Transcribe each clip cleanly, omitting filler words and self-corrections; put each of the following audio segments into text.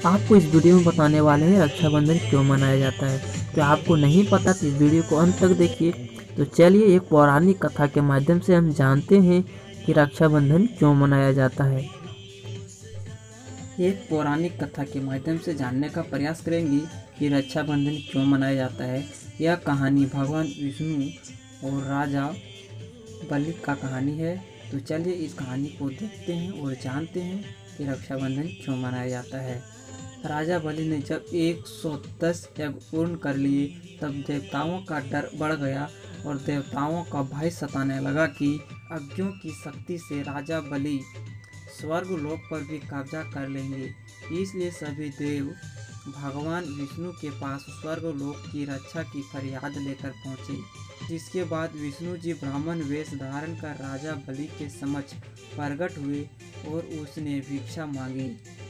आपको इस वीडियो में बताने वाले हैं रक्षाबंधन क्यों मनाया जाता है। तो आपको नहीं पता तो इस वीडियो को अंत तक देखिए। तो चलिए एक पौराणिक कथा के माध्यम से हम जानते हैं कि रक्षाबंधन क्यों मनाया जाता है। एक पौराणिक कथा के माध्यम से जानने का प्रयास करेंगे कि रक्षाबंधन क्यों मनाया जाता है। यह कहानी भगवान विष्णु और राजा बलि का कहानी है। तो चलिए इस कहानी को देखते हैं और जानते हैं कि रक्षाबंधन क्यों मनाया जाता है। राजा बलि ने जब 110 यज्ञ पूर्ण कर लिए तब देवताओं का डर बढ़ गया और देवताओं का भय सताने लगा कि अज्ञों की शक्ति से राजा बलि स्वर्ग लोक पर भी कब्जा कर लेंगे। इसलिए सभी देव भगवान विष्णु के पास स्वर्ग लोक की रक्षा की फरियाद लेकर पहुँचे। जिसके बाद विष्णु जी ब्राह्मण वेश धारण कर राजा बलि के समक्ष प्रकट हुए और उसने भिक्षा मांगी।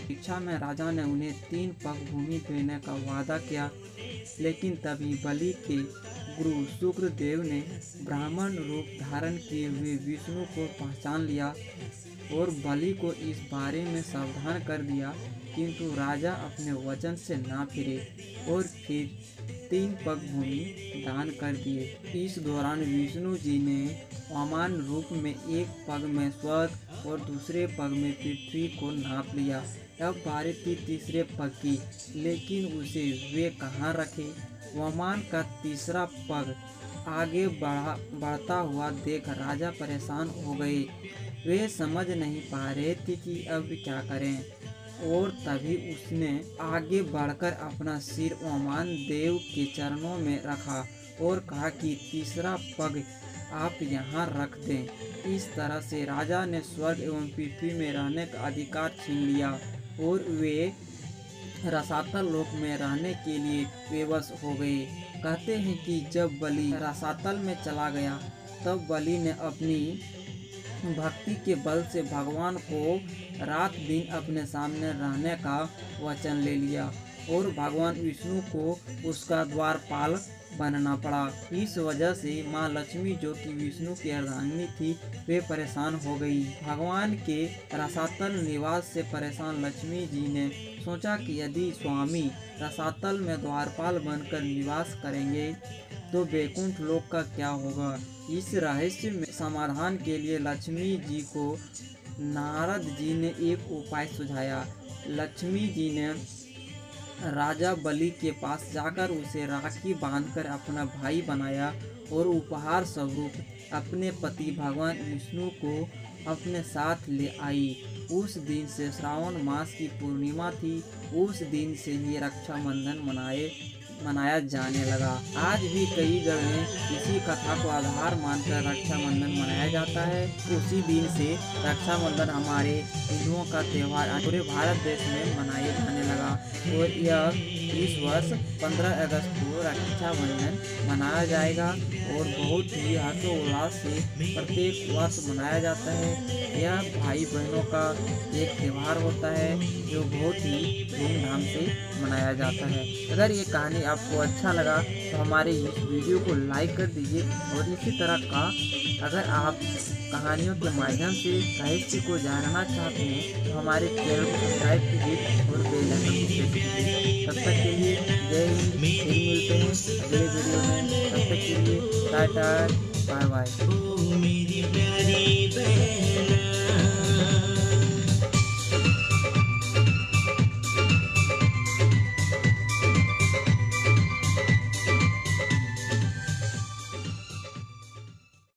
भिक्षा में राजा ने उन्हें 3 पग भूमि देने का वादा किया, लेकिन तभी बलि के गुरु शुक्रदेव ने ब्राह्मण रूप धारण किए हुए विष्णु को पहचान लिया और बलि को इस बारे में सावधान कर दिया, किंतु राजा अपने वचन से ना फिरे और फिर 3 पग भूमि दान कर दिए। इस दौरान विष्णु जी ने वामन रूप में एक पग में स्वर्ग और दूसरे पग में पृथ्वी को नाप लिया। अब बारी थी तीसरे पग की, लेकिन उसे वे कहाँ रखे। वामन का तीसरा पग आगे बढ़ता हुआ देख राजा परेशान हो गए। वे समझ नहीं पा रहे थे कि अब क्या करें, और तभी उसने आगे बढ़कर अपना सिर वामन देव के चरणों में रखा और कहा कि तीसरा पग आप यहाँ रख दें। इस तरह से राजा ने स्वर्ग एवं पृथ्वी में रहने का अधिकार छीन लिया और वे रसातल लोक में रहने के लिए बेबस हो गए। कहते हैं कि जब बलि रसातल में चला गया तब बलि ने अपनी भक्ति के बल से भगवान को रात दिन अपने सामने रहने का वचन ले लिया और भगवान विष्णु को उसका द्वारपाल बनना पड़ा। इस वजह से माँ लक्ष्मी, जो कि विष्णु की अर्धांगिनी थी, वे परेशान हो गई। भगवान के रसातल निवास से परेशान लक्ष्मी जी ने सोचा कि यदि स्वामी रसातल में द्वारपाल बनकर निवास करेंगे तो वैकुंठ लोक का क्या होगा। इस रहस्य में समाधान के लिए लक्ष्मी जी को नारद जी ने एक उपाय सुझाया। लक्ष्मी जी ने राजा बलि के पास जाकर उसे राखी बांधकर अपना भाई बनाया और उपहार स्वरूप अपने पति भगवान विष्णु को अपने साथ ले आई। उस दिन से श्रावण मास की पूर्णिमा थी। उस दिन से ही रक्षाबंधन मनाया जाने लगा। आज भी कई जगह इसी कथा को आधार मानकर रक्षाबंधन मनाया जाता है। उसी दिन से रक्षाबंधन हमारे हिंदुओं का त्यौहार पूरे भारत देश में मनाया जाने लगा और यह इस वर्ष 15 अगस्त को रक्षाबंधन मनाया जाएगा और बहुत ही हर्षोल्लास से प्रत्येक वर्ष मनाया जाता है। यह भाई बहनों का एक त्यौहार होता है जो बहुत ही धूमधाम से मनाया जाता है। अगर ये कहानी आपको अच्छा लगा तो हमारे इस वीडियो को लाइक कर दीजिए और इसी तरह का अगर आप कहानियों के माध्यम से साहित्य को जानना चाहते हैं तो हमारे चैनल को सब्सक्राइब कीजिए और बेल आइकन को प्रेस कीजिए। तब तक के लिए जय हिंद। फिर मिलते हैं अगले वीडियो में। तब तक के लिए टाटा बाय बाय।